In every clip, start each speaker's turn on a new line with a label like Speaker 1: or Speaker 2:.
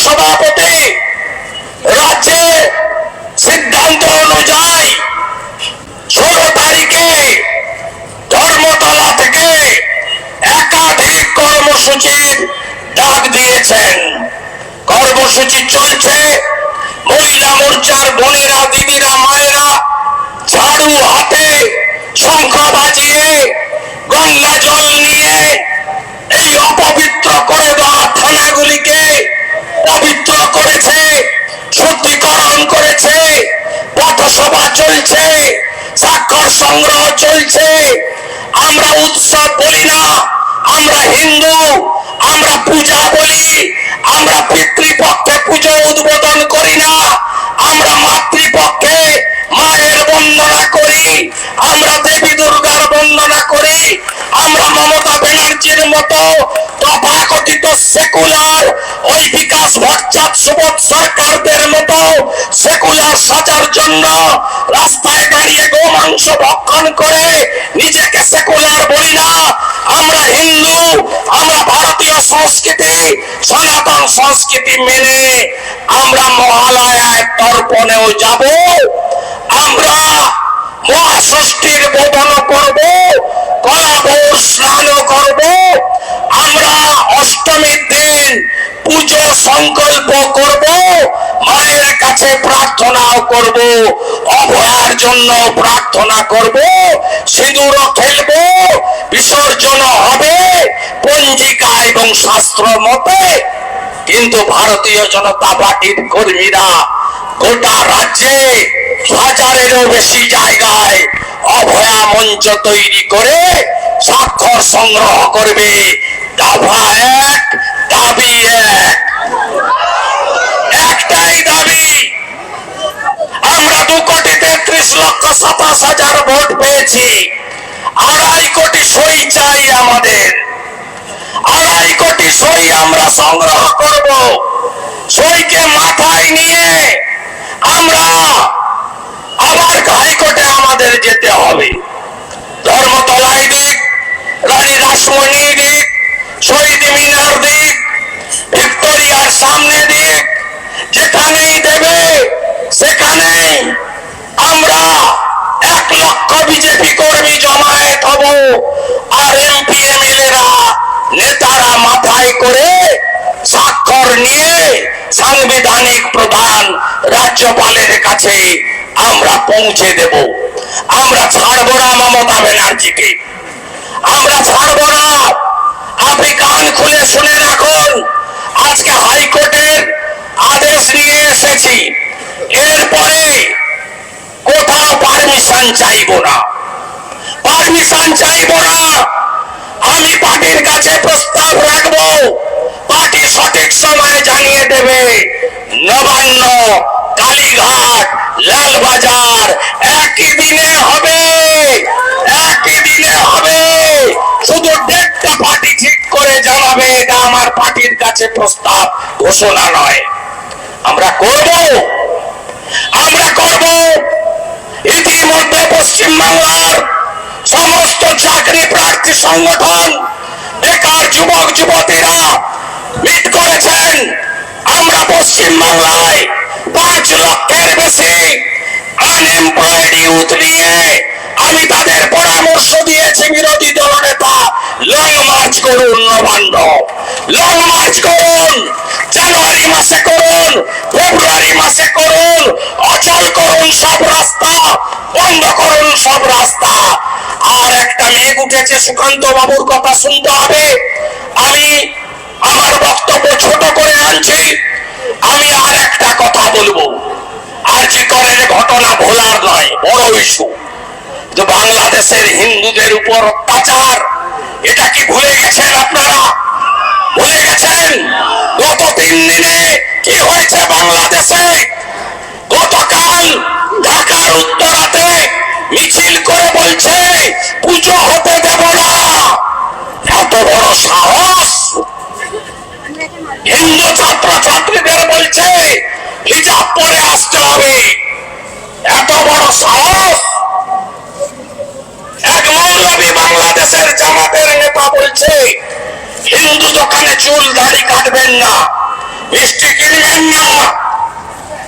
Speaker 1: সভাপতি রাজ্যে সিদ্ধান্ত অনুযায়ী 16 তারিখে ধর্মতলা থেকে একাধিক কর্মসূচির ডাক দিয়েছেন। কর্মসূচি চলছে। মহিলা মোর্চার বোনেরা, দিদিরা, মায়েরা ঝাড়ু হাতে, শঙ্খ বাজিয়ে, গঙ্গা জল নিয়ে এই অপবিত্র করে দেওয়া থানাগুলিকে পবিত্র করেছে, শুদ্ধিকরণ করেছে। পথসভা চলছে, স্বাক্ষর সংগ্রহ চলছে। আমরা উৎসব বলি না, আমরা হিন্দু, আমরা পূজা বলি। আমরা পিতৃপক্ষে পুজো উদ্বোধন করি না, আমরা মাতৃপক্ষে মায়ের বন্দনা করি, আমরা দেবী দুর্গার বন্দনা করি। আমরা মমতা ব্যানার্জির মতো তথাকথিত সেকুলার, ওই বিকাশ ভট্টাচার্য, সুবোধ সরকারদের মতো সেকুলার সাজার জন্য রাস্তায় দাঁড়িয়ে গোমাংস ভক্ষণ করে নিজেকে সেকুলার বলি না। আমরা হিন্দু, আমরা ভারতীয় সংস্কৃতি, সনাতন সংস্কৃতি মেনে আমরা মহালয়ায় তর্পণেও যাব। আমরা মহাষষ্ঠীর বোধন করব, কলাভোর স্নানও করব। আমরা অষ্টমীর দিন পুজো সংকল্প করব, মায়ের কাছে প্রার্থনাও করব, অভয়ার জন্য প্রার্থনা করব, সিঁদুরও খেলব, বিসর্জন হবে পঞ্জিকা এবং শাস্ত্র মতে। কিন্তু ভারতীয় জনতা পার্টির কর্মীরা গোটা রাজ্যে হাজারেরও বেশি জায়গায় অভয়া মঞ্চ তৈরি করে স্বাক্ষর সংগ্রহ করবে। দফা 1, দাবি 1, একটাই দাবি। আমরা 2,33,27,000 ভোট পেয়েছি। 2.5 কোটি সই চাই আমাদের। 2.5 কোটি সই আমরা সংগ্রহ করব। সইকে মাথায় নিয়ে আমরা আবার হাইকোর্টে আমাদের যেতে হবে। ধর্মতলায় দিক, রানী রাসমণি দিক, শহীদ মিনার দিক, ভিক্টোরিয়ার সামনে দিক, যেখানেই দেবে সেখানেই আমরা 1 লক্ষ বিজেপি কর্মী জমায়েত হব। আর এমপি এমএলএরা, নেতারা মাথায় করে স্বাক্ষর নিয়ে সাংবিধানিক প্রধান রাজ্যপালের কাছে আমরা পৌঁছে দেব। আমরা ছাড়ব না মমতা ব্যানার্জিকে, আমরা ছাড়ব না। আপনি কান খুলে শুনে রাখুন, আজকে হাইকোর্টের আদেশ নিয়ে এসেছি। এরপরে কোথাও পারমিশন চাইব না, পারমিশন চাইব না। আমি পার্টির কাছে প্রস্তাব রাখব, পার্টি সঠিক সময়ে জানিয়ে দেবে। নবান্ন, কালীঘাট, লালবাজার একই দিনে হবে, একই দিনে হবে। শুধু ডেটটা পার্টি ঠিক করে জানাবে, এটা আমার পার্টির কাছে প্রস্তাব, ঘোষণা নয়। আমরা করব, আমরা করব। ইতিমধ্যে পশ্চিমবাংলার সমস্ত চাকরি প্রার্থী সংগঠন, বেকার যুবক যুবতীরা মিট করেছেন। আমরা পশ্চিমবাংলায় 5 লক্ষের বেশি আনএমপ্লয়েড ইউথ নিয়ে আমি তাদের পরামর্শ দিয়েছি, বিরোধী দলনেতা, লং মার্চ করুন, নবান্ন লং মার্চ করুন। জানুয়ারি মাসে করুন, ফেব্রুয়ারি মাসে করুন। অচল করুন সব রাস্তা, বন্ধ করুন সব রাস্তা। আর একটা মেঘ উঠেছে, সুকান্ত বাবুর কথা শুনতে হবে। আমি আমার বক্তব্য ছোট করে আনছি। আমি আর একটা কথা বলবো, আরজি করের ঘটনা ভোলার নয়, বড় ইস্যু। যে বাংলাদেশের হিন্দুদের উপর অত্যাচার, এটা কি ভুলে গেছেন আপনারা? ভুলে গেছেন? গত 3 দিনে কি হয়েছে বাংলাদেশে? গতকাল ঢাকার উত্তরাতে মিছিল করে বলছে পুজো হতে দেব না। এত বড় সাহস! হিন্দু ছাত্র ছাত্রীদের বলছে হিজাব পরে আসতে হবে। এত বড় সাহস! এক মৌলবী বাংলাদেশের জামাতের নেতা বলছে হিন্দু দোকানে চুল দাড়ি কাটবেন না। মিষ্টি কিনবেন না।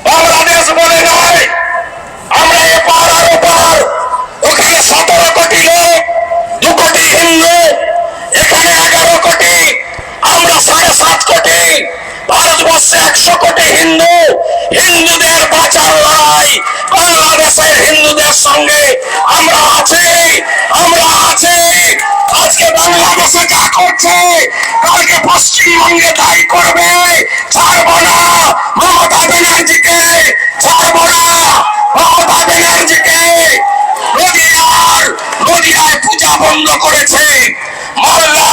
Speaker 1: বাংলাদেশ বলে নয়, আমরা এপার আর ওপার, ওখানে 17 কোটি লোক, 2 কোটি হিন্দু, এখানে 11 কোটি, আমরা 7.5 কোটি। ভারতবর্ষে 100 কোটি হিন্দু। হিন্দুদের বাঁচার লড়াই, বাংলাদেশের হিন্দুদের সঙ্গে আমরা আছি, আমরা আছি। আজকে বাংলাদেশে যা করছে, কালকে পশ্চিমবঙ্গে তাই করবে। ছাড়বো না মমতা ব্যানার্জিকে, ছাড়বো না মমতা ব্যানার্জিকে। নদিয়ায় পূজা বন্ধ করেছে, মহল্লা